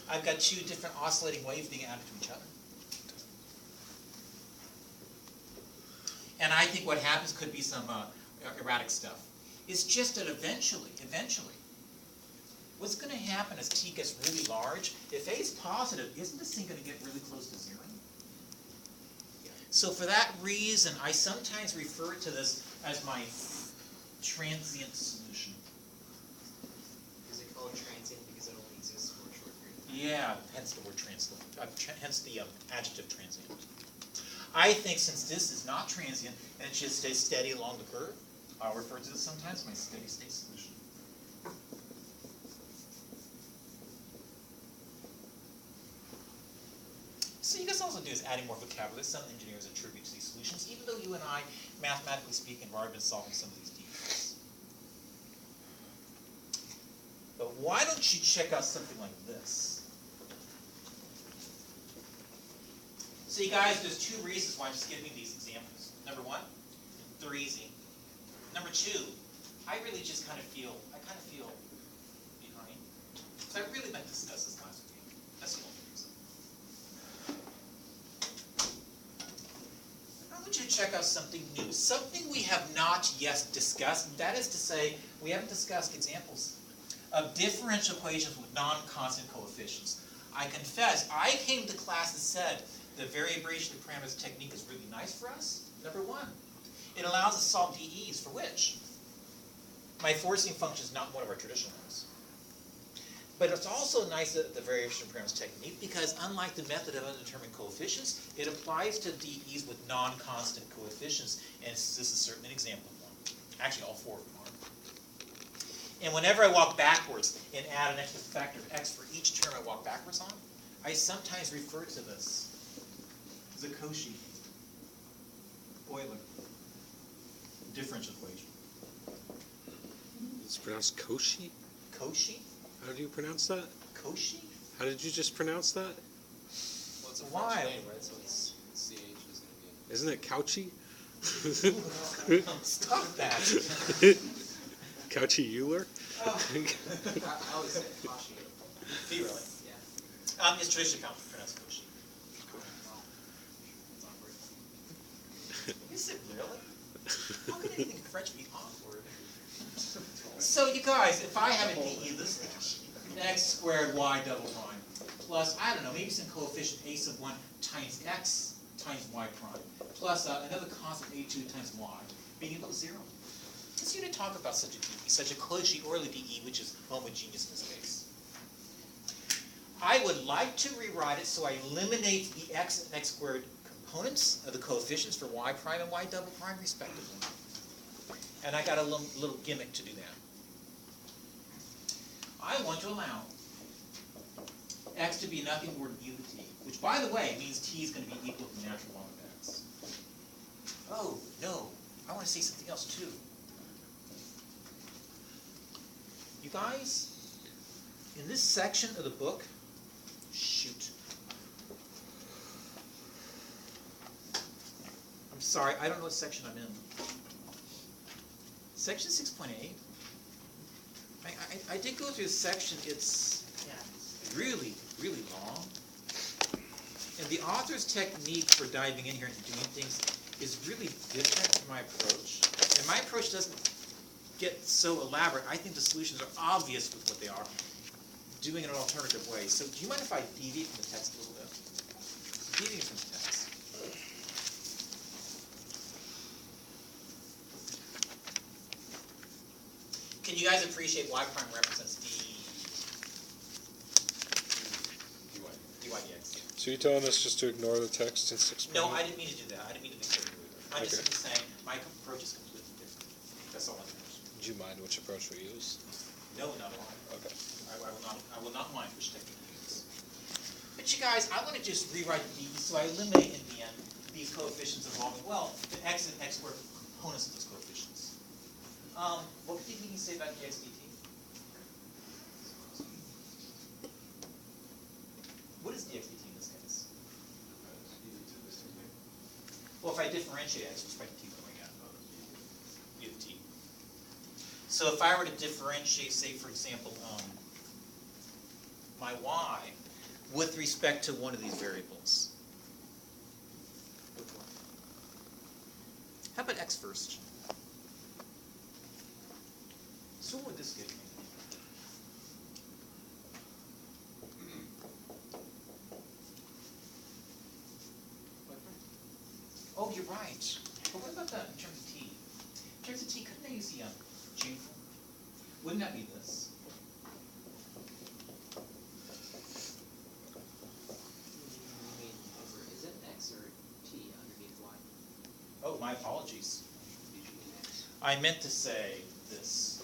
I've got two different oscillating waves being added to each other. And I think what happens could be some erratic stuff. It's just that eventually, what's going to happen as t gets really large, if a is positive, isn't this thing going to get really close to 0? Yeah. So for that reason, I sometimes refer to this as my transient solution. Is it called transient because it only exists for a short period of time? Yeah, hence the word transient, hence the adjective transient. I think since this is not transient and it just stays steady along the curve, I'll refer to this sometimes as my steady state solution. So you guys also do is adding more vocabulary. Some engineers attribute to these solutions, even though you and I, mathematically speaking, have already been solving some of these defects. But why don't you check out something like this? So you guys, there's two reasons why I'm just giving these examples. Number one, they're easy. Number two, I really just kind of feel behind. So I really meant to discuss this last week. That's the only reason. I want you to check out something new, something we have not yet discussed. That is to say, we haven't discussed examples of differential equations with non-constant coefficients. I confess, I came to class and said the variation of parameters technique is really nice for us. Number one, it allows us to solve DEs for which my forcing function is not one of our traditional ones. But it's also nice that the variation of parameters technique because unlike the method of undetermined coefficients, it applies to DEs with non-constant coefficients, and this is certainly an example of one. Actually, all four of them are. And whenever I walk backwards and add an extra factor of x for each term I walk backwards on, I sometimes refer to this as a Cauchy-Euler differential equation. It's pronounced Cauchy? Cauchy? How do you pronounce that? Cauchy? How did you just pronounce that? Well, it's a Why? French name, right? So it's CH is going to be. Isn't it Cauchy? Stop that. Cauchy Euler? I always say Kashi. Do you really? Yeah. It's traditionally pronounced Cauchy. It's awkward. Is it really? How can anything French be awkward? So you guys, if I have a DE this x squared y double prime plus, I don't know, maybe some coefficient a sub 1 times x times y prime plus another constant a2 times y being equal to 0. Let's going to talk about such a DE, such a Cauchy-Euler DE, which is homogeneous in this case. I would like to rewrite it so I eliminate the x and x squared components of the coefficients for y prime and y double prime respectively. And I got a little gimmick to do that. I want to allow x to be nothing more than u to t, which by the way means t is going to be equal to the natural log of x. Oh, no, I want to say something else too. You guys, in this section of the book, shoot. I'm sorry, I don't know what section I'm in. Section 6.8. I did go through this section. It's really, really long. And the author's technique for diving in here and doing things is really different from my approach. And my approach doesn't get so elaborate. I think the solutions are obvious with what they are, doing it in an alternative way. So do you mind if I deviate from the text a little bit? Deviate from the text. Can you guys appreciate y prime represents dy dx? So you're telling us just to ignore the text in 6.8? No, I didn't mean to do that. I didn't mean to be clear. I'm just Okay. simply saying my approach is completely different. That's all I'm saying. Do you mind which approach we use? No, not at all. Okay. I will not mind which technique you use. But you guys, I want to just rewrite the DE, so I eliminate in the end these coefficients involving, well, the x and x squared components of those coefficients. What did you say about dx dt? What is dx dt in this case? Well, if I differentiate x with respect to t, what do I get? U of t. So if I were to differentiate, say, for example, my y with respect to one of these variables? Which one? How about x first? So what would this give me? Oh, you're right. But what about that in terms of t? In terms of t, couldn't I use the chain rule? Wouldn't that be this? You mean over, is it x or t underneath y? Oh, my apologies. Did you mean x? I meant to say this.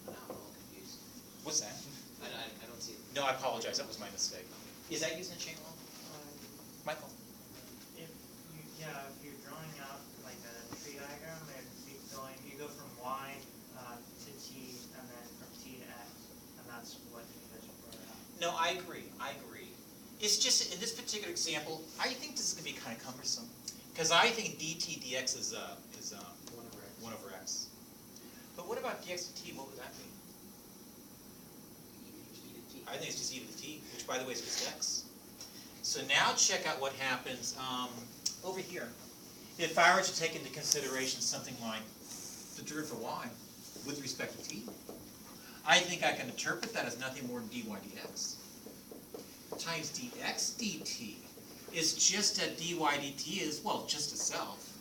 Now I'm all confused. What's that? I don't see it. No, I apologize. That was my mistake. Is that using a chain rule? Michael? If you, yeah, if you're drawing out like a tree diagram, you go from y to t, and then from t to x, and that's what you just brought out. No, I agree. I agree. It's just in this particular example, I think this is going to be kind of cumbersome because I think dt dx is 1 over x. 1 over x. But what about dx to t? What would that mean? E to t. I think it's just e to the t, which by the way is just x. So now check out what happens over here. If I were to take into consideration something like the derivative of y with respect to t, I think I can interpret that as nothing more than dy dx times dx dt is just that dy dt is, well, just itself.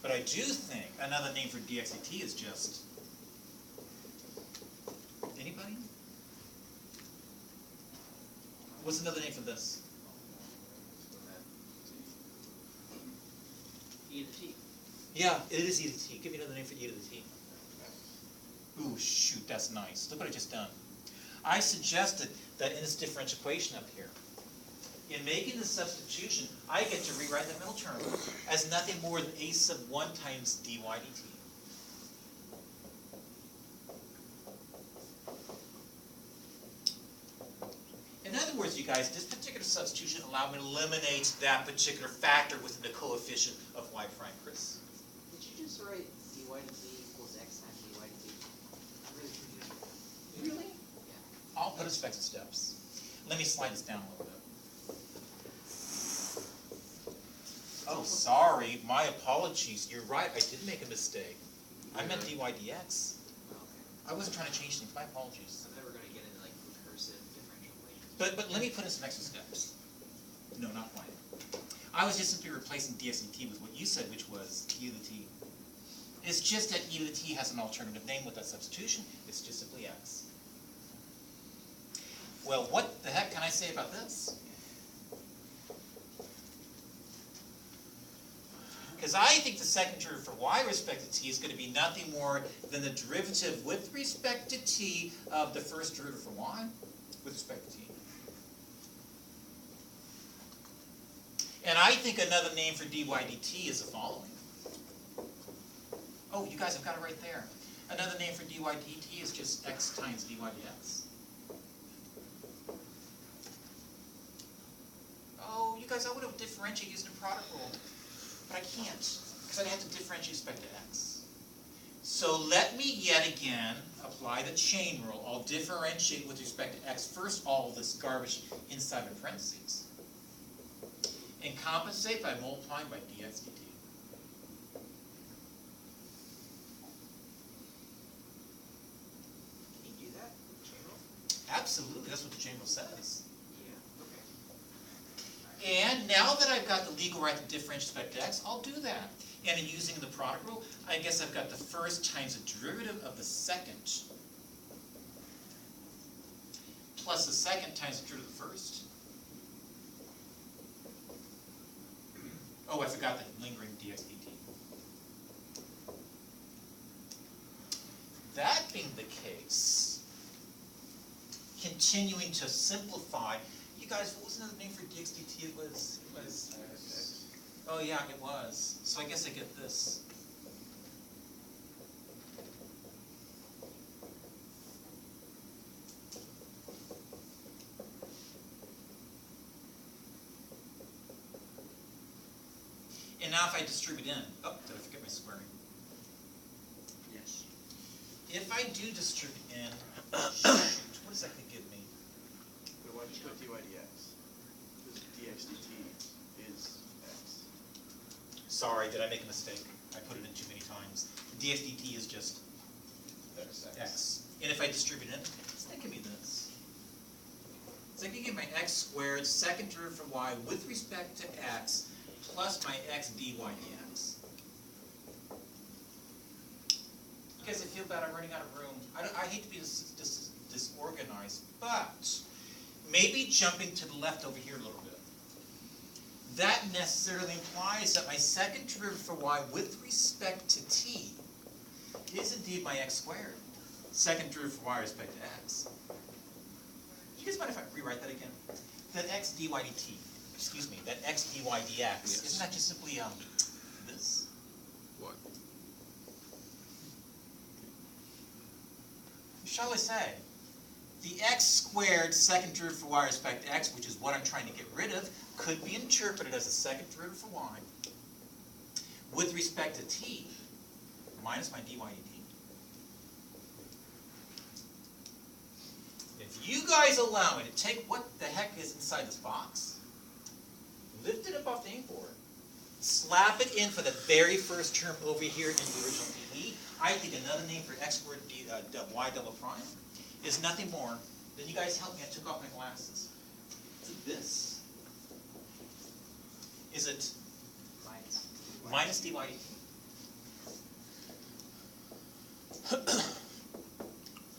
But I do think another name for dx dt is just, anybody? What's another name for this? E to the t. Yeah, it is e to the t. Give me another name for e to the t. Ooh, shoot, that's nice. Look what I just done. I suggested that in this differential equation up here, in making the substitution, I get to rewrite the middle term as nothing more than a sub 1 times dy dt. In other words, you guys, this particular substitution allowed me to eliminate that particular factor within the coefficient of y prime, Chris. Did you just write dy dt equals x times dy dt? I'm really confused. Really? Yeah. I'll put us back to steps. Let me slide this down a little bit. Oh, sorry. My apologies. You're right. I did make a mistake. I meant dy dx. Okay. I wasn't trying to change things. My apologies. I'm never going to get into like recursive differential equations. But let me put in some extra steps. No, not quite. I was just simply replacing dx dt with what you said, which was e to the t. It's just that e to the t has an alternative name with that substitution. It's just simply x. Well, what the heck can I say about this? Because I think the second derivative for y respect to t is going to be nothing more than the derivative with respect to t of the first derivative for y with respect to t. And I think another name for dy dt is the following. Oh, you guys have got it right there. Another name for dy dt is just x times dy dx. Oh, you guys, I would have differentiated using the product rule. But I can't, because I have to differentiate with respect to x. So let me yet again apply the chain rule. I'll differentiate with respect to x. First, all of this garbage inside the parentheses. And compensate by multiplying by dx dt. Can you do that with the chain rule? Absolutely, that's what the chain rule says. Yeah. Okay. And now that I've got the legal right to differentiate with respect to x, I'll do that. And in using the product rule, I guess I've got the first times the derivative of the second plus the second times the derivative of the first. Oh, I forgot the lingering dx dt. That being the case, continuing to simplify, you guys, what was another name for dx dt? It was. Oh yeah, it was. So I guess I get this. And now if I distribute in, oh, did I forget my squaring? Yes. if I do distribute n, shoot, what is that gonna give me? But why did you put dy dx? Because dx dt is x. Sorry, did I make a mistake? I put it in too many times. dx dt is just x. And if I distribute n, it's gonna give me this. So I can get my x squared, second derivative for y with respect to x, plus my x dy dx. You guys, I feel bad, I'm running out of room. I hate to be disorganized, but maybe jumping to the left over here a little bit. That necessarily implies that my second derivative for y with respect to t is indeed my x squared. Second derivative for y with respect to x. Do you guys mind if I rewrite that again? That x dy dt, excuse me, that x dy dx, Yes. isn't that just simply this? What? Shall I say? The x squared second derivative for y with respect to x, which is what I'm trying to get rid of, could be interpreted as a second derivative for y with respect to t minus my dy dt. If you guys allow me to take what the heck is inside this box, lift it up off the inkboard, slap it in for the very first term over here in the original dE, I think another name for x squared y double prime is nothing more than, you guys help me, I took off my glasses. Is it this? Is it minus dy dt?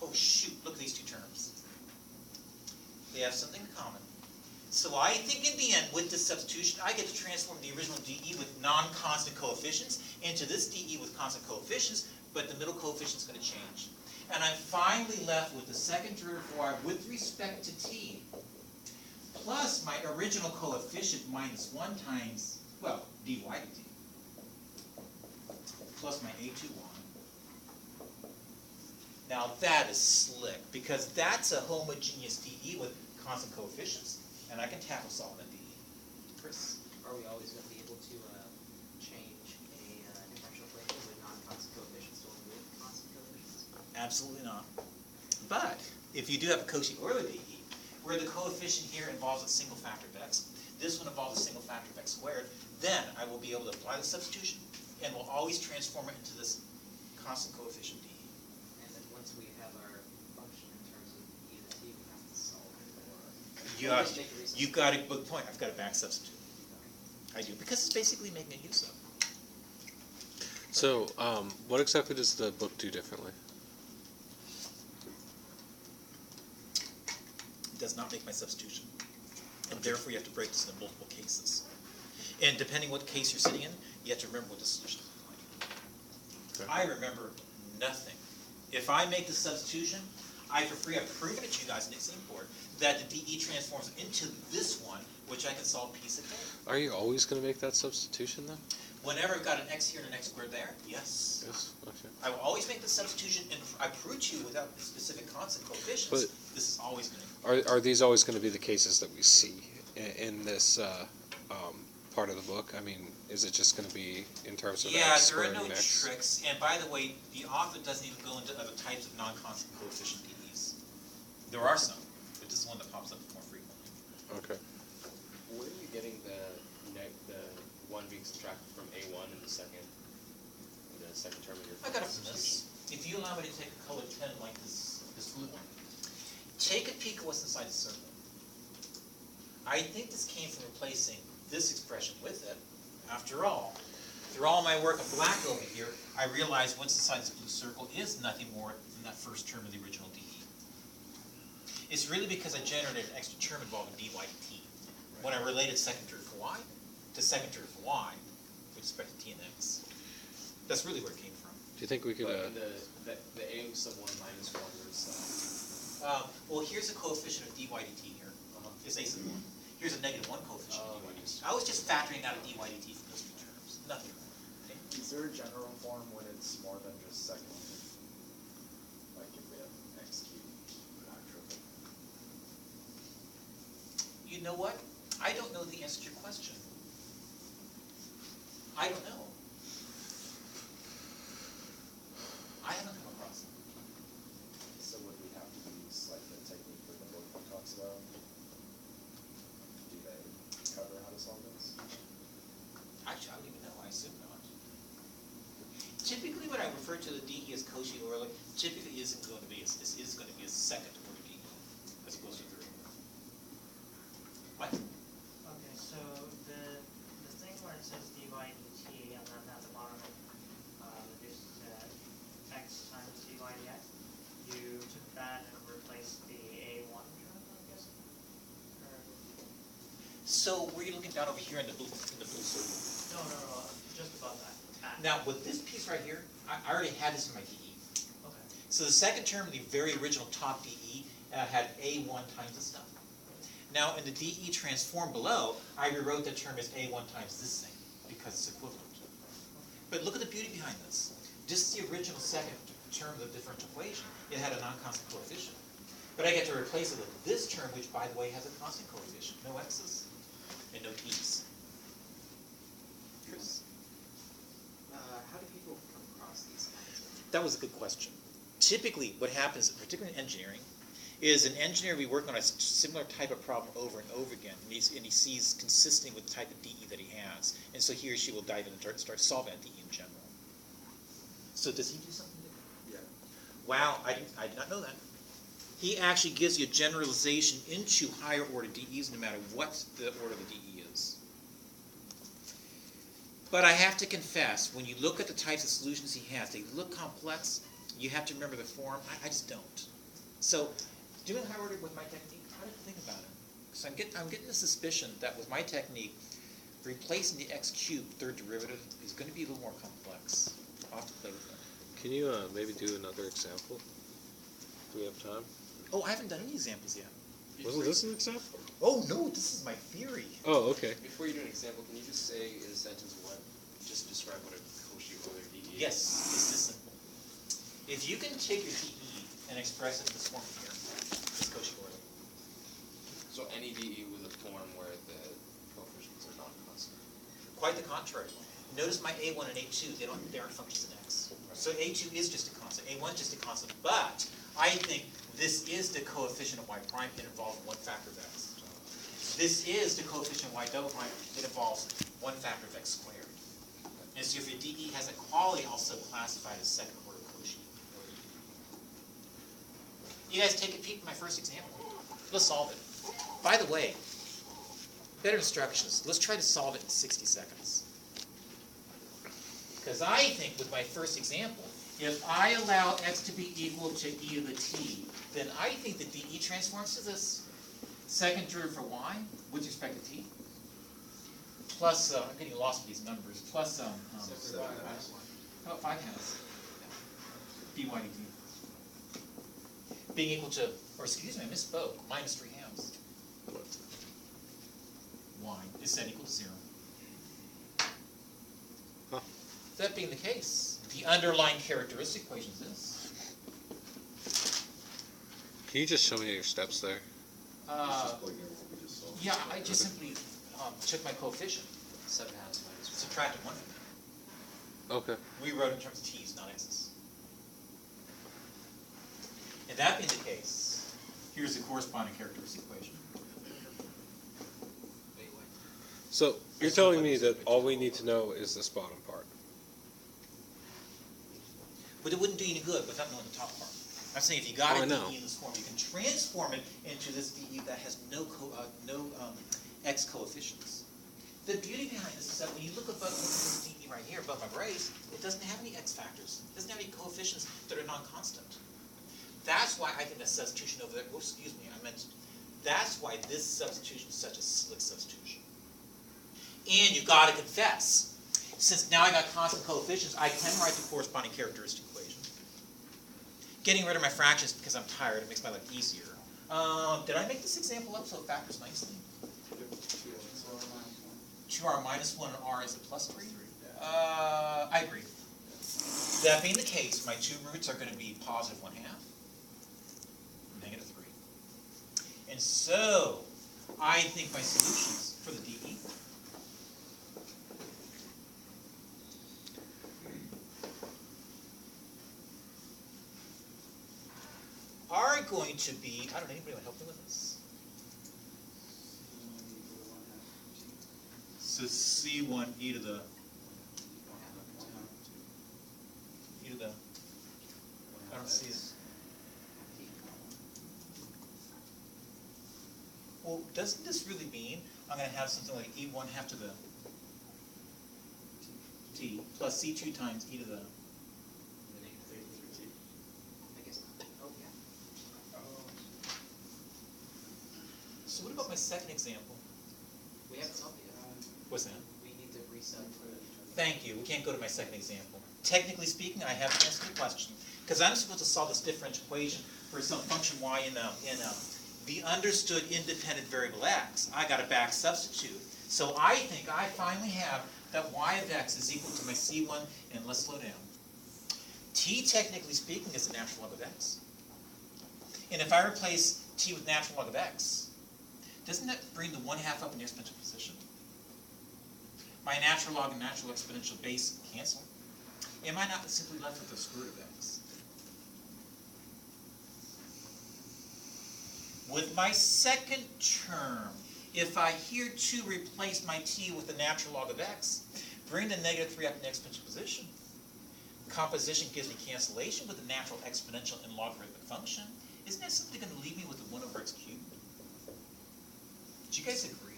Oh shoot, look at these two terms. They have something in common. So I think in the end, with this substitution, I get to transform the original dE with non-constant coefficients into this dE with constant coefficients, but the middle coefficient is going to change. And I'm finally left with the second derivative for y with respect to t, plus my original coefficient minus 1 times, well, dy dt, plus my a21. Now that is slick, because that's a homogeneous dE with constant coefficients, and I can tackle solve that dE. Chris? Are we always going to be able to change a differential equation with non-constant coefficients to one with constant coefficients? Absolutely not. But if you do have a Cauchy-Euler dE, where the coefficient here involves a single factor of x, this one involves a single factor of x squared, then I will be able to apply the substitution, and will always transform it into this constant coefficient dE. And then once we have our function in terms of e to the t, we have to solve it, or You've got a good point. I've got a back substitute. I do, because it's basically making a use of. So, what exactly does the book do differently? It does not make my substitution. And therefore you have to break this into multiple cases. And depending what case you're sitting in, you have to remember what the solution is like. Okay. I remember nothing. If I make the substitution, I for free have proven it to you guys in Exam Board that the dE transforms into this one, which I can solve piece of cake. Are you always going to make that substitution then? Whenever I've got an x here and an x squared there, yes. Yes. Okay. I will always make the substitution, and I prove to you without specific constant coefficients, But- this is always going to. Are these always going to be the cases that we see in this part of the book? I mean, is it just going to be in terms of Yeah, x there are squared no and x? tricks, and by the way, the author doesn't even go into other types of non-constant coefficient dEs. There are some, but this is one that pops up more frequently. Okay. Where are you getting the one being subtracted from A1 in the second term of your I got it from substitution? this. If you allow me to take a colored pen like this blue one, take a peek at what's inside the circle. I think this came from replacing this expression with it. After all, through all my work of black over here, I realized what's inside this blue circle is nothing more than that first term of the original dE. It's really because I generated an extra term involving dy dt when I related second derivative for y to second derivative for y with respect to t and x. That's really where it came from. Do you think we could? But in the A sub 1 minus 1, where's Well, here's a coefficient of dy dt here. It's a sub 1. Here's a negative 1 coefficient of dy dt. I was just factoring out a dy dt from those two terms. Nothing. Okay? Is there a general form when it's more than just second? Like if we have x cubed quadruple? You know what? I don't know the answer to your question. I don't know. I haven't come across it. I refer to the DE as Cauchy-Euler, typically isn't going to be, this is going to be a second order DE, as opposed to third. What? Okay, so the thing where it says dy dt, and then at the bottom it reduces to x times dy dx, you took that and replaced the a1 term, I'm guessing? Or, So were you looking down over here in the blue circle? no, just above that. At. Now, with this piece right here, I already had this in my DE. Okay. So the second term of the very original top DE had A1 times this stuff. Now, in the DE transform below, I rewrote that term as A1 times this thing, because it's equivalent. But look at the beauty behind this. This is the original second term of the differential equation. It had a non-constant coefficient. But I get to replace it with this term, which, by the way, has a constant coefficient. No x's and no t's. Chris? How do people come across these kinds of? That was a good question. Typically, what happens, particularly in engineering, is an engineer will be working on a similar type of problem over and over again, and he sees consisting with the type of DE that he has, and so he or she will dive in and start solving that DE in general. So does he do something different? Yeah. Wow, I did not know that. He actually gives you a generalization into higher order DEs, no matter what the order of the DE is. But I have to confess, when you look at the types of solutions he has, they look complex. You have to remember the form. I just don't. So, doing higher order with my technique, try to think about it. Because I'm getting the suspicion that with my technique, replacing the x cubed third derivative is going to be a little more complex. I'll have to play with that. Can you maybe do another example? Do we have time? Oh, I haven't done any examples yet. Wasn't this an example? Oh no, this is my theory. Oh, okay. Before you do an example, can you just say in a sentence what, just describe what a Cauchy-Euler DE is? Yes, it's this simple. If you can take your DE and express it in this form here, it's Cauchy-Euler. So any DE with a form where the coefficients are non-constant. Quite the contrary. Notice my A1 and A2, they aren't functions in X. So A2 is just a constant, A1 is just a constant, but I think this is the coefficient of y prime, it involves one factor of x. This is the coefficient of y double prime, it involves one factor of x squared. And so if your DE has a quality, also classified as second order Cauchy. You guys take a peek at my first example. Let's solve it. By the way, better instructions. Let's try to solve it in 60 seconds. Because I think with my first example, if I allow x to be equal to e to the t, then I think the DE transforms to this second derivative for y with respect to t, plus, I'm getting lost with these numbers, plus, about 5 halves, dy dt, being equal to, or excuse me, I misspoke, minus 3 halves. Y is set equal to 0. Huh. That being the case, the underlying characteristic equation is this. Can you just show me your steps there? Yeah, I just simply took my coefficient, 7 halves minus 1. subtracted 1 from it. Okay. We wrote in terms of t's, not x's. And that being the case, here's the corresponding characteristic equation. So you're telling me that all we need to know is this bottom part. But it wouldn't do you any good without knowing the top part. I'm saying if you got Oh, a I know. DE in this form, you can transform it into this DE that has no x coefficients. The beauty behind this is that when you look above this DE right here, above my brace, it doesn't have any x factors. It doesn't have any coefficients that are non-constant. That's why I think that substitution over there, oh, excuse me, that's why this substitution is such a slick substitution. And you've got to confess, since now I got constant coefficients, I can write the corresponding characteristic equation. Getting rid of my fractions because I'm tired, it makes my life easier. Did I make this example up so it factors nicely? 2r minus 1 and r is a plus 3? I agree. That being the case, my two roots are going to be positive 1/2, negative 3. And so, I think my solutions for the DE are going to be, I don't know, anybody want to help me with this? So C1 e to the well, doesn't this really mean I'm gonna have something like e1 half to the t plus c2 times e to the, I guess not. Oh, yeah. so what about my second example? We haven't solved it yet. What's that? We need to reset. Thank you, we can't go to my second example. Technically speaking, I haven't answered the question, because I'm supposed to solve this differential equation for some function y in the understood independent variable x. I got to back substitute. So I think I finally have that y of x is equal to my c1, and let's slow down. T, technically speaking, is the natural log of x. And if I replace t with natural log of x, doesn't that bring the 1/2 up in the exponential position? My natural log and natural exponential base cancel. Am I not simply left with the square root of x? With my second term, if I here too replace my t with the natural log of x, bring the -3 up in the exponential position. Composition gives me cancellation with the natural exponential and logarithmic function. Isn't that simply going to leave me with the 1/x cubed? Do you guys agree?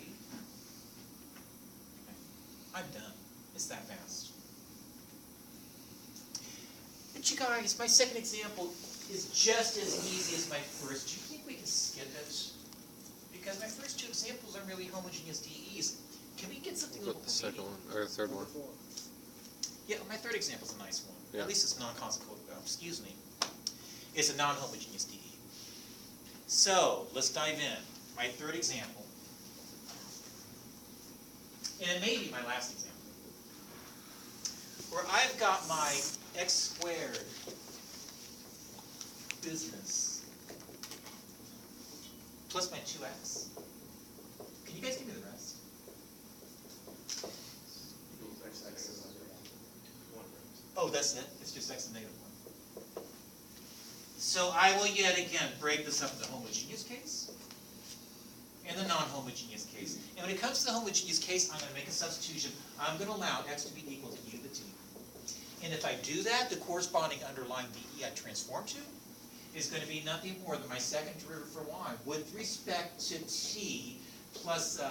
I'm done. It's that fast. But you guys, my second example is just as easy as my first. Do you think we can skip it? Because my first two examples are really homogeneous DEs. Can we get something a little What, the second more one, or the third one? Yeah, my third example is a nice one. Yeah. At least it's non-constant, excuse me. It's a non-homogeneous DE. So, let's dive in. My third example. And it may be my last example. Where I've got my x squared business plus my 2x. Can you guys give me the rest? Oh, that's it? It's just x and -1. So I will yet again break this up into the homogeneous case and the non-homogeneous case. And when it comes to the homogeneous case, I'm going to make a substitution. I'm going to allow x to be equal to e to the t. And if I do that, the corresponding underlying DE I transform to is going to be nothing more than my second derivative for y with respect to t plus dy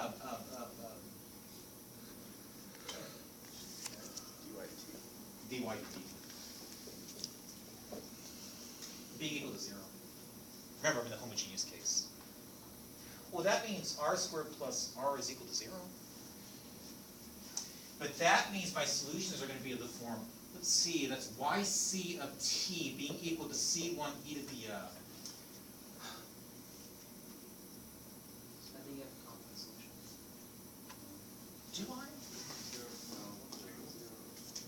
dt being equal to 0. Remember, I'm in the homogeneous case. Well, that means r squared plus r is equal to 0. But that means my solutions are going to be of the form, let's see, that's yc of t being equal to c1 e to the, I think you have a complex solution. do I?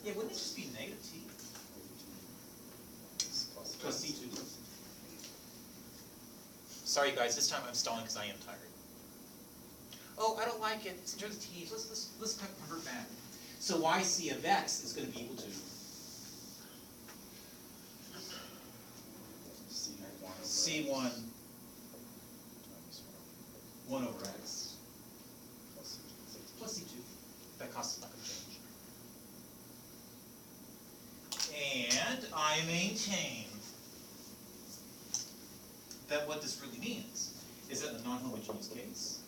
Yeah, wouldn't it just be negative t plus c2? Sorry guys, this time I'm stalling because I am tired. Oh, I don't like it. It's in terms of t's. Let's convert back. So yc of x is going to be equal to c1 1 over x plus c2. That cost is not going to change. And I maintain that what this really means is that in the non-homogeneous case,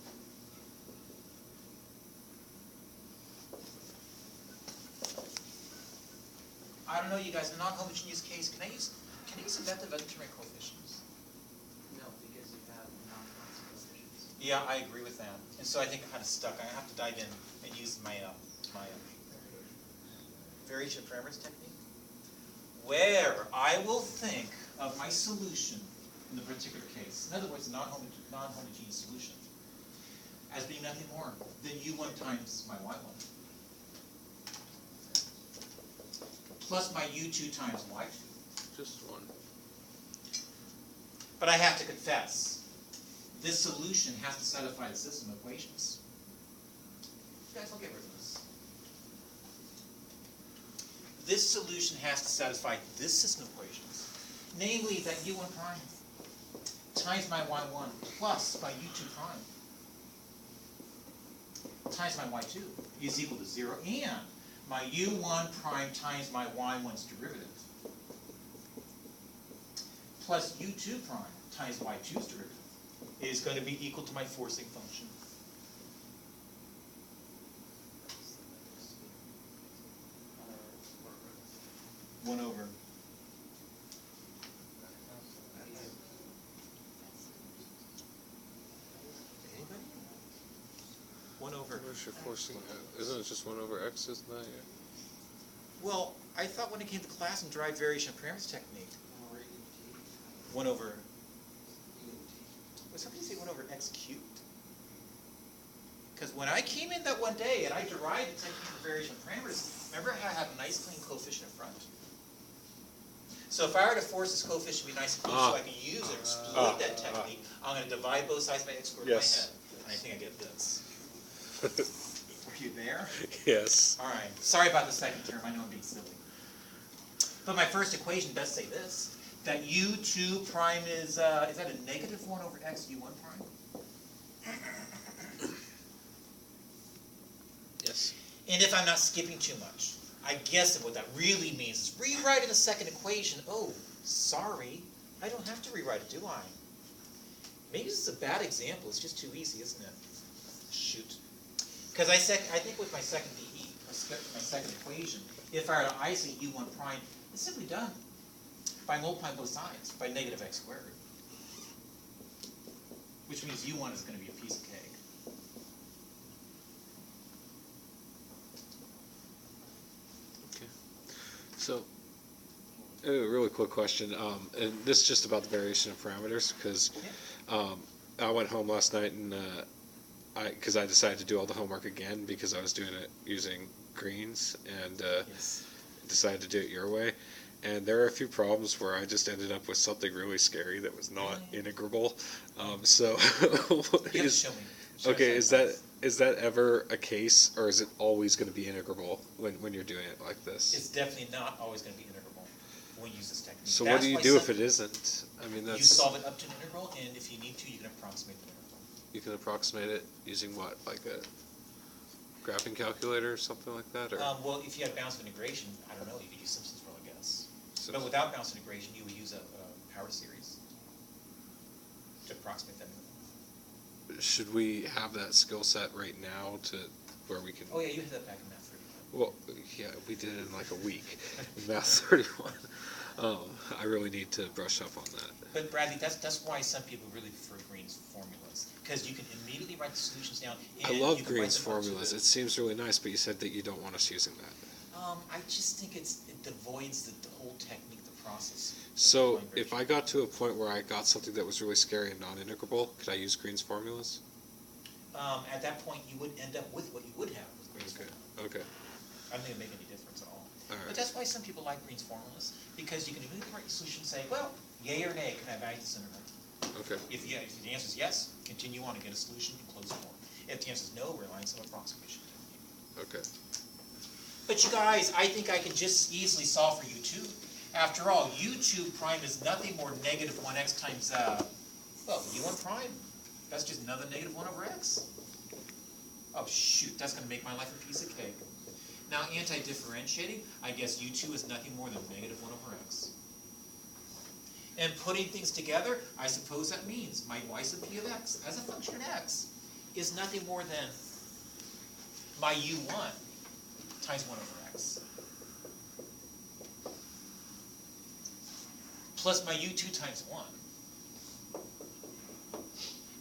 I don't know, you guys, in a non-homogeneous case, can I use inventive undetermined coefficients? No, because you have non-constant coefficients. Yeah, I agree with that. And so I think I'm kind of stuck. I have to dive in and use my variation of parameters technique, where I will think of my solution in the particular case, in other words, a non-homogeneous solution, as being nothing more than u1 times my y1 plus my u2 times y2. Just one. But I have to confess, this solution has to satisfy the system of equations. You guys, I'll get rid of this. This solution has to satisfy this system of equations, namely that u1 prime times my y1 plus my u2 prime times my y2 is equal to 0, and my u1 prime times my y1's derivative plus u2 prime times y2's derivative is going to be equal to my forcing function. One over. Anybody? One over. Where's your forcing? Isn't it just 1 over x? Isn't that? Well, I thought when it came to class and derived variation of parameters technique, 1 over. Was somebody say 1 over x cubed? Because when I came in that one day and I derived the technique of variation of parameters, remember how I had a nice clean coefficient in front? So if I were to force this coefficient to be nice and clean so I can use it, exploit that technique, I'm going to divide both sides by x squared in my Yes. head. And I think I get this. Were you there? Yes. All right. Sorry about the second term. I know I'm being silly. But my first equation does say this, that u2 prime is that a negative 1 over x u1 prime? Yes. And if I'm not skipping too much, I guess that what that really means is rewrite in the second equation. Oh, sorry. I don't have to rewrite it, do I? Maybe this is a bad example. It's just too easy, isn't it? Shoot. Because I think with my second DE, my second equation, if I were to isolate u1 prime, it's simply done by multiplying both sides by negative x squared. Which means u1 is going to be a piece of cake. So, a really quick question, and this is just about the variation of parameters, because I went home last night and because I decided to do all the homework again because I was doing it using greens, and Yes. decided to do it your way. And there are a few problems where I just ended up with something really scary that was not integrable. So, You have to is, show me. Show okay, us is that ever a case, or is it always going to be integrable when you're doing it like this? It's definitely not always going to be integrable when you use this technique. So That's what do you why do if some- it isn't? I mean, You that's solve it up to an integral, and if you need to, you can approximate the integral. you can approximate it using what, like a graphing calculator or something like that, or Well, if you had bounds of integration, I don't know, you could use Simpson's rule, I guess. So- But without bounds of integration, you would use a power series to approximate that integral. should we have that skill set right now to where we can? Oh, yeah, you had that back in Math 3. Well, yeah, we did it in like a week in Math 31. I really need to brush up on that. But Bradley, that's why some people really prefer Green's formulas, because you can immediately write the solutions down. I and love you can write Green's them out to formulas. the- It seems really nice, but you said that you don't want us using that. I just think it devoids the whole technique, the process. of So applying if I variation. got to a point where I got something that was really scary and non-integrable, could I use Green's formulas? At that point, you would end up with what you would have with Green's Okay. formula. Okay. I don't think it'd make any difference at all. All right. But that's why some people like Green's formulas, because you can immediately write the solution and say, well, yay or nay, can I value this interval? Okay. If the answer is yes, continue on and get a solution and close the form. If the answer is no, rely on some approximation technique. Okay. But you guys, I think I can just easily solve for u2. After all, u2 prime is nothing more than negative 1x times, well, u1 prime. That's just another negative 1 over x. Oh, shoot, that's going to make my life a piece of cake. Now, anti-differentiating, I guess u2 is nothing more than negative 1 over x. And putting things together, I suppose that means my y sub p of x as a function of x is nothing more than my u1 times 1 over x. Plus my u2 times 1.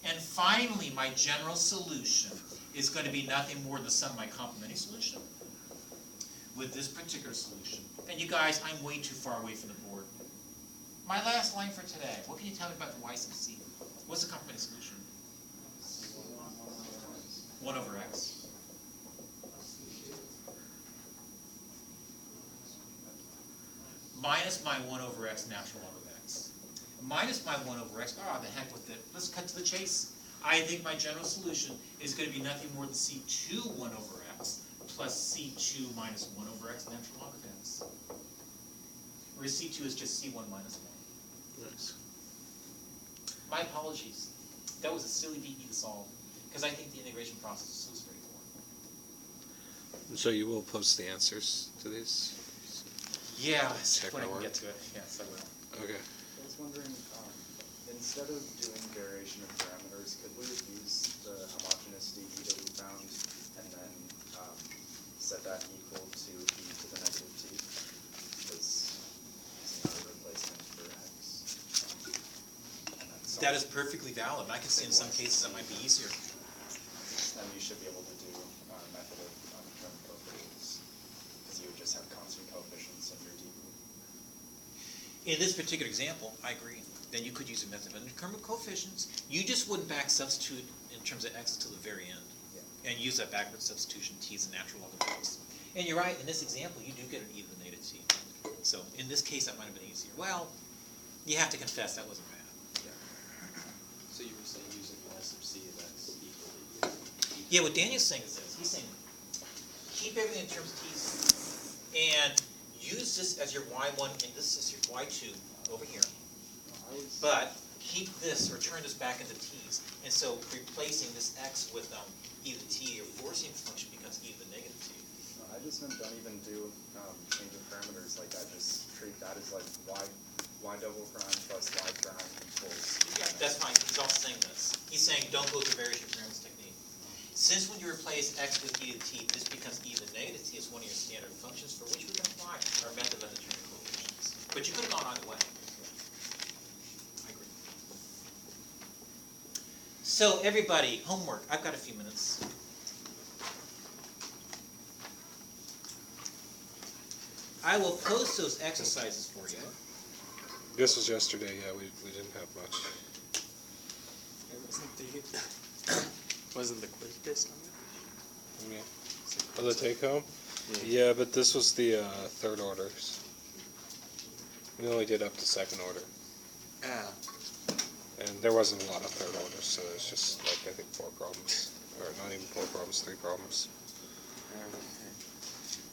And finally, my general solution is going to be nothing more than the sum of my complementary solution with this particular solution. And you guys, I'm way too far away from the board. My last line for today, what can you tell me about the y sub c? What's the complementary solution? 1 over x. Minus my 1 over x natural log of x. Minus my 1 over x, the heck with it. Let's cut to the chase. I think my general solution is going to be nothing more than c2 1 over x plus c2 minus 1 over x natural log of x. Where c2 is just c1 minus 1. Nice. My apologies. That was a silly DE to solve, because I think the integration process is so straightforward. So you will post the answers to these? Yeah, Check when I our can work. get to it. Yes, I will. Okay. I was wondering, in instead of doing variation of parameters, could we use the homogeneous dv that we found and then set that equal to e to the negative t? Because it's not a replacement for x. And then That is perfectly valid, and I can see in some cases that might be easier. then you should be able to do a method of undetermined coefficients, because you would just have constant coefficients in your dv. In this particular example, I agree. Then you could use a method of undetermined coefficients. You just wouldn't back substitute in terms of x to the very end. Yeah. And use that backward substitution, t is a natural log of x. And you're right, in this example, you do get an e to the negative t. So in this case, that might have been easier. Well, you have to confess, that wasn't bad. So you were saying using s of c of x equal to e? Yeah, what Daniel's saying is this. He's saying, keep everything in terms of t's, and use this as your y1, and this is your y2 over here. But keep this, or turn this back into t's. And so replacing this x with e to the t, your forcing function becomes e to the negative t. No, I just meant don't even do change of parameters like that. Just treat that as like y double prime plus y prime equals. Yeah, that's fine. He's also saying this. He's saying don't go to variation of parameters technique. Since when you replace x with e to the t, this becomes e to the negative t as one of your standard functions for which we can apply our method of undetermined coefficients. But you could have gone either way. I agree. So everybody, homework. I've got a few minutes. I will post those exercises for you. This was yesterday, yeah, we didn't have much. Wasn't the quiz based on Yeah. it? Oh, the take home? Yeah, but this was the third orders. We only did up to second order. Ah, And there wasn't a lot of third orders, so it's just like, I think 4 problems. Or not even 4 problems, 3 problems. okay.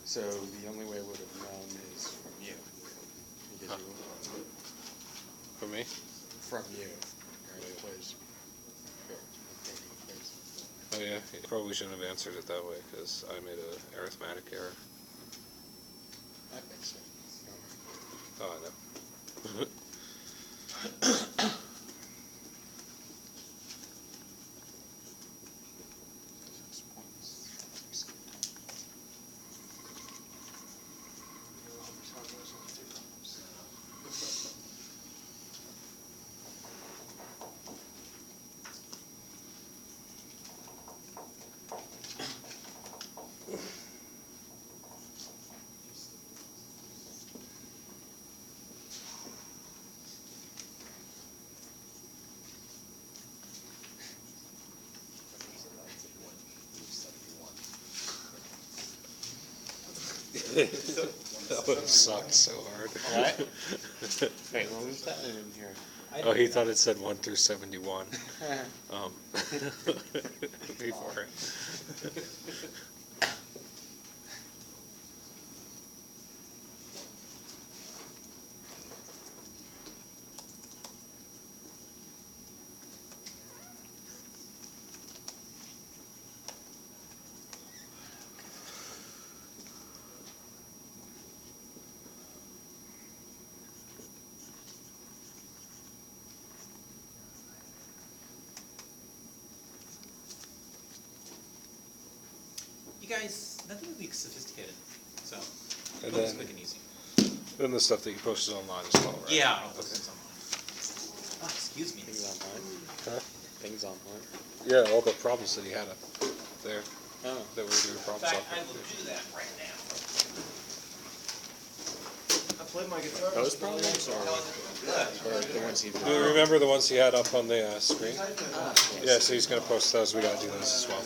So the only way I would have known is from you. Because you, For me? from you, or the quiz. Here, I'm taking a quiz. Oh yeah, you probably shouldn't have answered it that way, because I made an arithmetic error. That makes sense. Oh, I know. That would have sucked so hard. What? Wait, what was that? I didn't hear. Oh, he thought it said 1 through 71. Before it. You guys, nothing will be sophisticated. So, And focus then- quick and easy. Then the stuff that you posted online as well, right? Yeah, I'll Okay. put this online. Oh, excuse me. Things online? Huh? Things online? Yeah, all the problems that he had up there, Oh. that we were doing In problems fact, off. I will do that right now. I played my guitar. Those problems or the ones he Do you remember the ones he had up on the screen? Yeah, so he's gonna post those, we gotta do those as well.